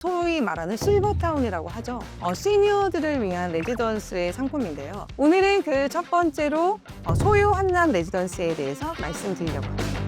소위 말하는 실버타운이라고 하죠. 시니어들을 위한 레지던스의 상품인데요. 오늘은 그 첫 번째로 소유 한남 레지던스에 대해서 말씀드리려고 합니다.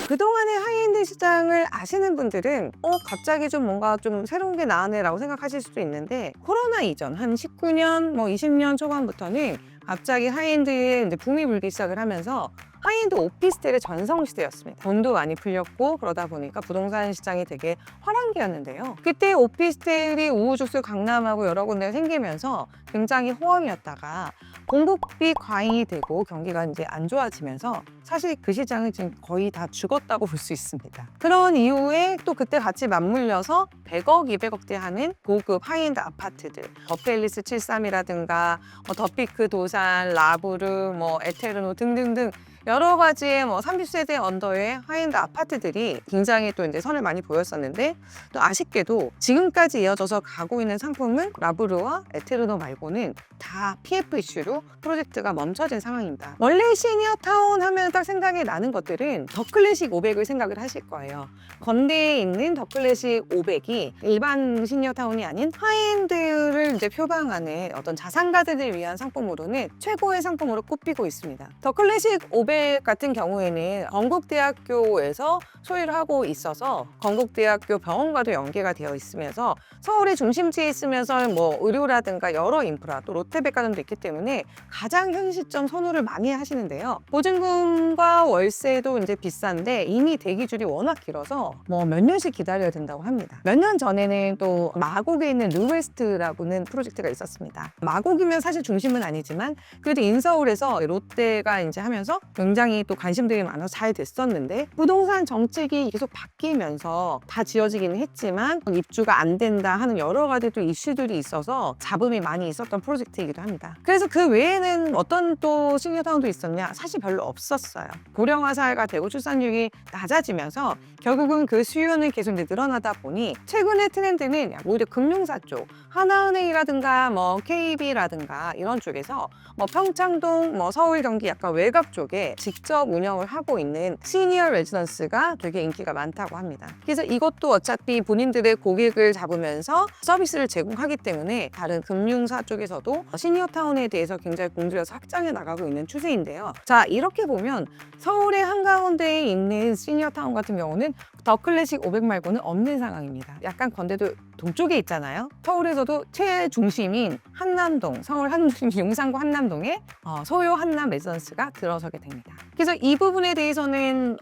그동안의 하이엔드 시장을 아시는 분들은 갑자기 좀 뭔가 좀 새로운 게 나왔네 라고 생각하실 수도 있는데, 코로나 이전 한 19년, 20년 초반부터는 갑자기 하이엔드에 이제 붐이 불기 시작을 하면서 하이엔드 오피스텔의 전성시대였습니다. 돈도 많이 풀렸고 그러다 보니까 부동산 시장이 되게 화랑기였는데요. 그때 오피스텔이 우후죽순 강남하고 여러 군데가 생기면서 굉장히 호황이었다가 공급비 과잉이 되고 경기가 이제 안 좋아지면서 사실 그 시장은 지금 거의 다 죽었다고 볼 수 있습니다. 그런 이후에 또 그때 같이 맞물려서 100억, 200억대 하는 고급 하이엔드 아파트들, 더팰리스 73이라든가 더피크 도산, 라브르, 에테르노 등등등 여러 가지의 30세대 언더의 하이엔드 아파트들이 굉장히 또 이제 선을 많이 보였었는데, 또 아쉽게도 지금까지 이어져서 가고 있는 상품은 라브르와 에테르노 말고는 다 PF 이슈로 프로젝트가 멈춰진 상황입니다. 원래 시니어타운 하면 딱 생각이 나는 것들은 더 클래식 500을 생각을 하실 거예요. 건대에 있는 더 클래식 500이 일반 시니어타운이 아닌 하이엔드를 이제 표방하는 어떤 자산가들을 위한 상품으로는 최고의 상품으로 꼽히고 있습니다. 더 클래식 500 같은 경우에는 건국대학교에서 소유를 하고 있어서 건국대학교 병원과도 연계가 되어 있으면서 서울의 중심지에 있으면서 의료라든가 여러 인프라, 또 롯데백화점도 있기 때문에 가장 현 시점 선호를 많이 하시는데요. 보증금과 월세도 이제 비싼데 이미 대기줄이 워낙 길어서 몇 년씩 기다려야 된다고 합니다. 몇 년 전에는 또 마곡에 있는 르웨스트라고는 프로젝트가 있었습니다. 마곡이면 사실 중심은 아니지만 그래도 인서울에서 롯데가 이제 하면서 굉장히 또 관심들이 많아서 잘 됐었는데, 부동산 정책이 계속 바뀌면서 다 지어지기는 했지만 입주가 안 된다 하는 여러 가지 또 이슈들이 있어서 잡음이 많이 있었던 프로젝트이기도 합니다. 그래서 그 외에는 어떤 또 시니어타운도 있었냐? 사실 별로 없었어요. 고령화사회가 되고 출산율이 낮아지면서 결국은 그 수요는 계속 이제 늘어나다 보니 최근의 트렌드는 오히려 금융사 쪽, 하나은행이라든가 KB라든가 이런 쪽에서 평창동, 서울 경기 약간 외곽 쪽에 직접 운영을 하고 있는 시니어 레지던스가 되게 인기가 많다고 합니다. 그래서 이것도 어차피 본인들의 고객을 잡으면서 서비스를 제공하기 때문에 다른 금융사 쪽에서도 시니어타운에 대해서 굉장히 공들여서 확장해 나가고 있는 추세인데요. 자, 이렇게 보면 서울의 한가운데에 있는 시니어타운 같은 경우는 더 클래식 500 말고는 없는 상황입니다. 약간 건대도 동쪽에 있잖아요. 서울에서도 최중심인 한남동, 서울 용산구 한남동에 소유 한남 레지던스가 들어서게 됩니다. 그래서 이 부분에 대해서는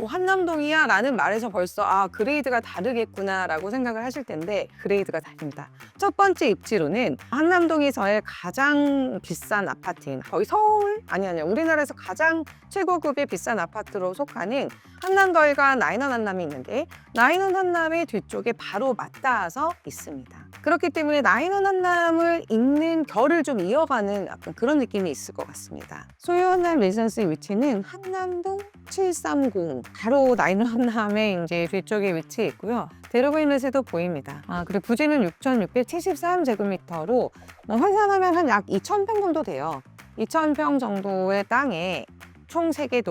한남동이야 라는 말에서 벌써 그레이드가 다르겠구나 라고 생각을 하실 텐데, 그레이드가 다릅니다. 첫 번째 입지로는 한남동에서의 가장 비싼 아파트인, 거의 서울? 아니요, 우리나라에서 가장 최고급의 비싼 아파트로 속하는 한남더일과 나인원 한남이 있는데, 나인원 한남의 뒤쪽에 바로 맞닿아서 있습니다. 그렇기 때문에 나인원 한남을 잇는 결을 좀 이어가는 약간 그런 느낌이 있을 것 같습니다. 소유 한남 레지던스의 위치는 한남동 730, 바로 나인원 한남의 이제 뒤쪽에 위치해 있고요. 대로브인렛에도 보입니다. 그리고 부지는 6,673제곱미터로 환산하면 한 약 2,000평 정도 돼요. 2,000평 정도의 땅에 총 3개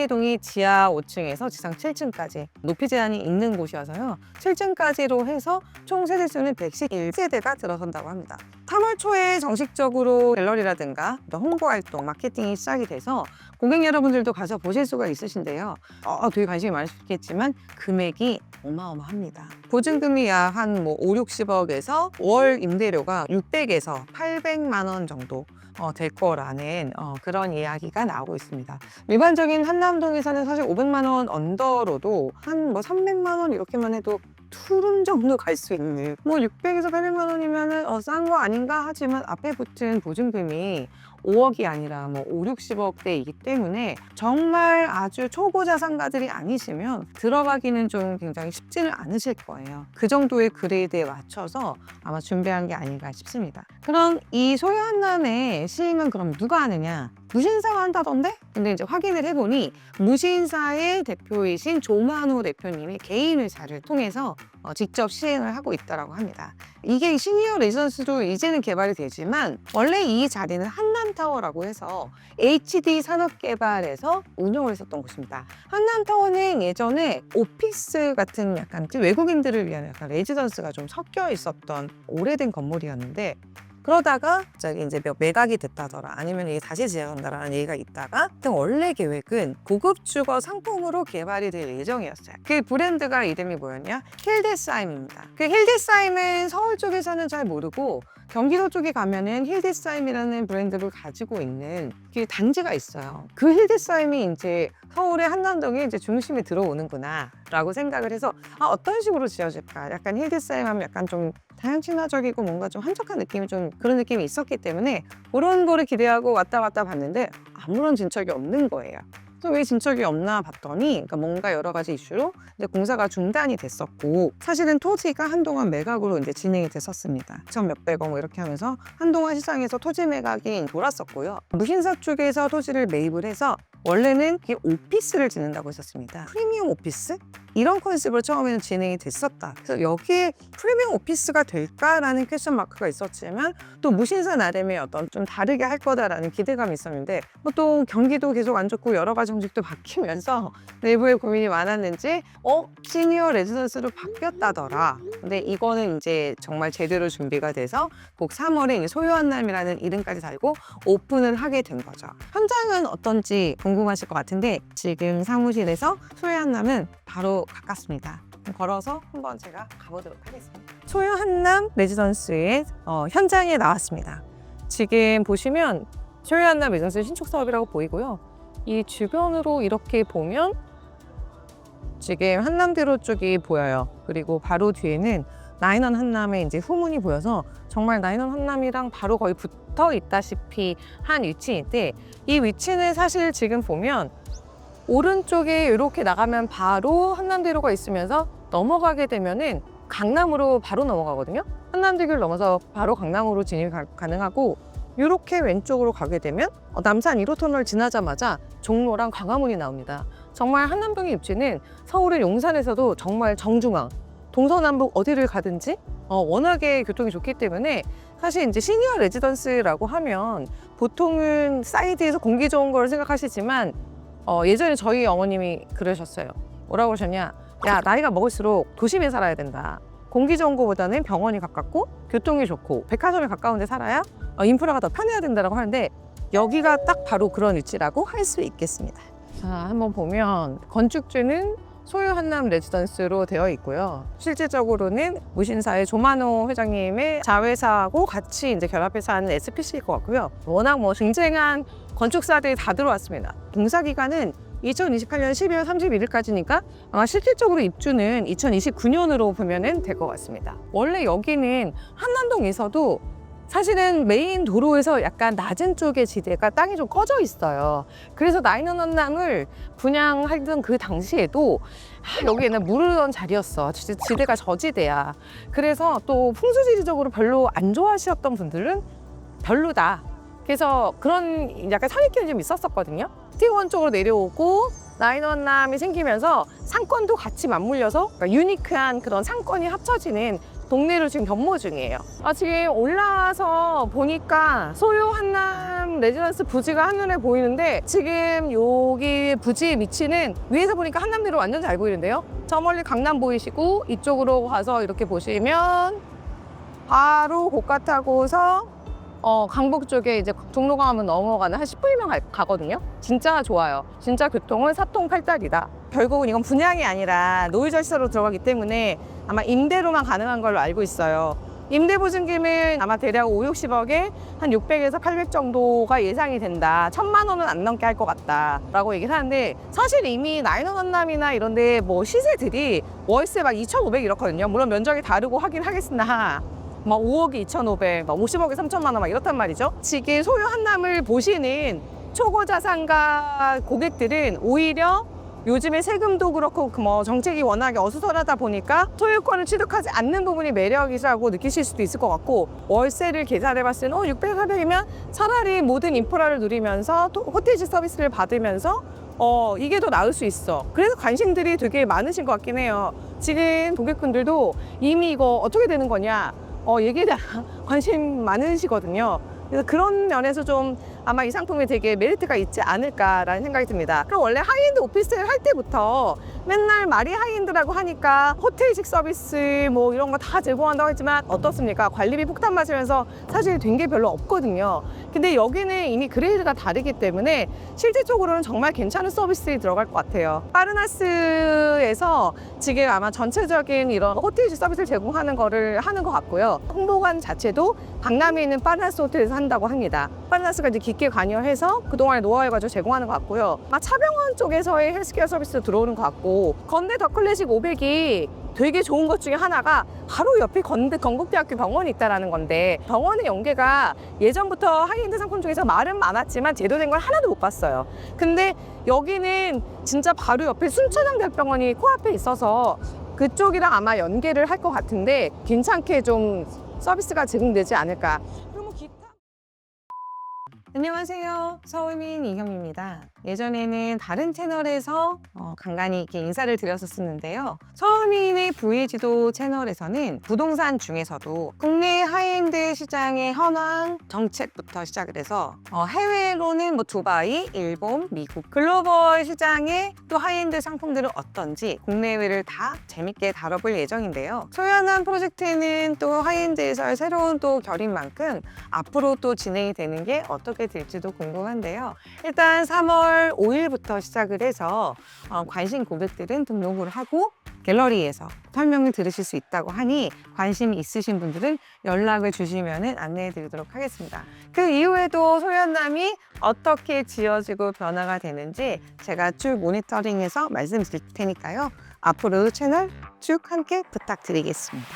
동이 지하 5층에서 지상 7층까지 높이 제한이 있는 곳이어서요. 7층까지로 해서 총 세대수는 111세대가 들어선다고 합니다. 3월 초에 정식적으로 갤러리라든가 홍보 활동, 마케팅이 시작이 돼서 고객 여러분들도 가서 보실 수가 있으신데요. 되게 관심이 많으시겠지만 금액이 어마어마합니다. 보증금이 약 한 5, 60억에서 월 임대료가 600에서 800만 원 정도 될 거라는 그런 이야기가 나오고 있습니다. 일반적인 한남동에서는 사실 500만 원 언더로도 한 300만 원 이렇게만 해도 투룸 정도 갈 수 있는, 600에서 800만 원이면 싼 거 아닌가 하지만 앞에 붙은 보증금이 5억이 아니라 5, 60억대이기 때문에 정말 아주 초보 자산가들이 아니시면 들어가기는 좀 굉장히 쉽지는 않으실 거예요. 그 정도의 그레이드에 맞춰서 아마 준비한 게 아닌가 싶습니다. 그럼 이 소유 한남의 시행은 그럼 누가 하느냐? 무신사가 한다던데? 근데 이제 확인을 해보니 무신사의 대표이신 조만호 대표님의 개인 회사를 통해서 직접 시행을 하고 있다고 합니다. 이게 시니어 레지던스도 이제는 개발이 되지만 원래 이 자리는 한남타워라고 해서 HD 산업개발에서 운영을 했었던 곳입니다. 한남타워는 예전에 오피스 같은 약간 외국인들을 위한 약간 레지던스가 좀 섞여 있었던 오래된 건물이었는데 그러다가 갑자기 이제 매각이 됐다더라 아니면 이게 다시 재건한다라는 얘기가 있다가 원래 계획은 고급 주거 상품으로 개발이 될 예정이었어요. 그 브랜드가 이름이 뭐였냐? 힐데사임입니다. 그 힐데사임은 서울 쪽에서는 잘 모르고 경기도 쪽에 가면은 힐데사임이라는 브랜드를 가지고 있는 그 단지가 있어요. 그 힐데사임이 이제 서울의 한남동에 이제 중심에 들어오는구나 라고 생각을 해서 어떤 식으로 지어질까? 약간 힐데사임 하면 약간 좀 다양 친화적이고 뭔가 좀 한적한 느낌이 좀 그런 느낌이 있었기 때문에 그런 거를 기대하고 왔다 갔다 봤는데 아무런 진척이 없는 거예요. 그래서 왜 진척이 없나 봤더니 그러니까 뭔가 여러 가지 이슈로 이제 공사가 중단이 됐었고 사실은 토지가 한동안 매각으로 이제 진행이 됐었습니다. 2천 몇백억 뭐 이렇게 하면서 한동안 시장에서 토지 매각이 돌았었고요. 무신사 쪽에서 토지를 매입을 해서 원래는 이게 오피스를 짓는다고 했었습니다. 프리미엄 오피스? 이런 컨셉으로 처음에는 진행이 됐었다. 그래서 여기에 프리미엄 오피스가 될까라는 퀘스천 마크가 있었지만 또 무신사 나름의 어떤 좀 다르게 할 거다라는 기대감이 있었는데 또 경기도 계속 안 좋고 여러 가지 정책도 바뀌면서 내부에 고민이 많았는지 시니어 레지던스로 바뀌었다더라. 근데 이거는 이제 정말 제대로 준비가 돼서 곧 3월에 소유한남이라는 이름까지 달고 오픈을 하게 된 거죠. 현장은 어떤지 궁금하실 것 같은데 지금 사무실에서 소유한남은 바로 가깝습니다. 걸어서 한번 제가 가보도록 하겠습니다. 소유한남 레지던스의 현장에 나왔습니다. 지금 보시면 소유한남 레지던스 신축 사업이라고 보이고요. 이 주변으로 이렇게 보면 지금 한남대로 쪽이 보여요. 그리고 바로 뒤에는 나인원 한남의 이제 후문이 보여서 정말 나인원 한남이랑 바로 거의 붙어 있다시피 한 위치인데 이 위치는 사실 지금 보면 오른쪽에 이렇게 나가면 바로 한남대로가 있으면서 넘어가게 되면은 강남으로 바로 넘어가거든요. 한남대교를 넘어서 바로 강남으로 진입이 가능하고 이렇게 왼쪽으로 가게 되면 남산 1호 터널 지나자마자 종로랑 광화문이 나옵니다. 정말 한남동의 입지는 서울의 용산에서도 정말 정중앙, 동서남북 어디를 가든지 워낙에 교통이 좋기 때문에 사실 이제 시니어 레지던스라고 하면 보통은 사이드에서 공기 좋은 걸 생각하시지만 예전에 저희 어머님이 그러셨어요. 뭐라고 하셨냐? 야, 나이가 먹을수록 도심에 살아야 된다. 공기 좋은 거보다는 병원이 가깝고 교통이 좋고 백화점이 가까운 데 살아야 인프라가 더 편해야 된다고 하는데 여기가 딱 바로 그런 위치라고 할 수 있겠습니다. 자, 한번 보면 건축주는 소유한남 레지던스로 되어 있고요. 실질적으로는 무신사의 조만호 회장님의 자회사하고 같이 이제 결합해서 하는 SPC일 것 같고요. 워낙 쟁쟁한 건축사들이 다 들어왔습니다. 공사 기간은 2028년 12월 31일까지니까 아마 실질적으로 입주는 2029년으로 보면 될 것 같습니다. 원래 여기는 한남동에서도 사실은 메인 도로에서 약간 낮은 쪽의 지대가 땅이 좀 꺼져 있어요. 그래서 나인원 한남을 분양하던 그 당시에도 여기에는 무르던 자리였어. 지대가 저지대야. 그래서 또 풍수지리적으로 별로 안 좋아하셨던 분들은 별로다. 그래서 그런 약간 선입견이 좀 있었었거든요. T1 쪽으로 내려오고 나인원 한남이 생기면서 상권도 같이 맞물려서 유니크한 그런 상권이 합쳐지는 동네로 지금 변모 중이에요. 지금 올라와서 보니까 소유 한남 레지던스 부지가 한눈에 보이는데 지금 여기 부지의 위치는 위에서 보니까 한남대로 완전 잘 보이는데요. 저 멀리 강남 보이시고 이쪽으로 가서 이렇게 보시면 바로 고가 타고서 강북 쪽에 이제 종로강화문 넘어가는 한 10분이면 가거든요. 진짜 좋아요. 진짜 교통은 사통팔달이다. 결국은 이건 분양이 아니라 노후절차로 들어가기 때문에 아마 임대로만 가능한 걸로 알고 있어요. 임대 보증금은 아마 대략 5, 60억에 한 600에서 800 정도가 예상이 된다. 1,000만 원은 안 넘게 할 것 같다 라고 얘기를 하는데 사실 이미 나인원 한남이나 이런데 시세들이 월세 막 2,500 이렇거든요. 물론 면적이 다르고 하긴 하겠으나 5억에 2,500, 50억에 3,000만 원 이렇단 말이죠. 지금 소유 한남을 보시는 초고 자산가 고객들은 오히려 요즘에 세금도 그렇고 정책이 워낙에 어수선하다 보니까 소유권을 취득하지 않는 부분이 매력이라고 느끼실 수도 있을 것 같고 월세를 계산해봤을 때 600, 400이면 차라리 모든 인프라를 누리면서 호텔지 서비스를 받으면서 이게 더 나을 수 있어. 그래서 관심들이 되게 많으신 것 같긴 해요. 지금 고객분들도 이미 이거 어떻게 되는 거냐 얘기에 대한 관심 많으시거든요. 그래서 그런 면에서 좀 아마 이 상품이 되게 메리트가 있지 않을까라는 생각이 듭니다. 그럼 원래 하이엔드 오피스텔 할 때부터 맨날 말이 하이엔드라고 하니까 호텔식 서비스 뭐 이런 거 다 제공한다고 했지만 어떻습니까? 관리비 폭탄 맞으면서 사실 된 게 별로 없거든요. 근데 여기는 이미 그레이드가 다르기 때문에 실질적으로는 정말 괜찮은 서비스들이 들어갈 것 같아요. 파르나스에서 지금 아마 전체적인 이런 호텔식 서비스를 제공하는 거를 하는 것 같고요. 홍보관 자체도 강남에 있는 파르나스 호텔에서 한다고 합니다. 파르나스가 이제 깊게 관여해서 그동안에 노하우 가지고 제공하는 것 같고요. 차병원 쪽에서의 헬스케어 서비스도 들어오는 것 같고, 건대 더 클래식 500이 되게 좋은 것 중에 하나가 바로 옆에 건대 건국대학교 병원이 있다는 건데, 병원의 연계가 예전부터 하이엔드 상품 중에서 말은 많았지만 제도된 걸 하나도 못 봤어요. 근데 여기는 진짜 바로 옆에 순천향대학병원이 코앞에 있어서 그쪽이랑 아마 연계를 할 것 같은데 괜찮게 좀 서비스가 제공되지 않을까. 그리고 뭐 기타... 안녕하세요. 서울민 이경입니다. 예전에는 다른 채널에서 간간히 이렇게 인사를 드렸었는데요. 서울민의 부의지도 채널에서는 부동산 중에서도 국내 하이엔드 시장의 현황 정책부터 시작을 해서 해외로는 뭐 두바이, 일본, 미국 글로벌 시장의 또 하이엔드 상품들은 어떤지 국내외를 다 재밌게 다뤄볼 예정인데요. 소연한 프로젝트는 또 하이엔드에서의 새로운 또 결인 만큼 앞으로 또 진행이 되는 게 어떻게 될지도 궁금한데요. 일단 3월 5일부터 시작을 해서 관심 고객들은 등록을 하고 갤러리에서 설명을 들으실 수 있다고 하니 관심이 있으신 분들은 연락을 주시면 안내해 드리도록 하겠습니다. 그 이후에도 소연남이 어떻게 지어지고 변화가 되는지 제가 쭉 모니터링해서 말씀드릴 테니까요. 앞으로 채널 쭉 함께 부탁드리겠습니다.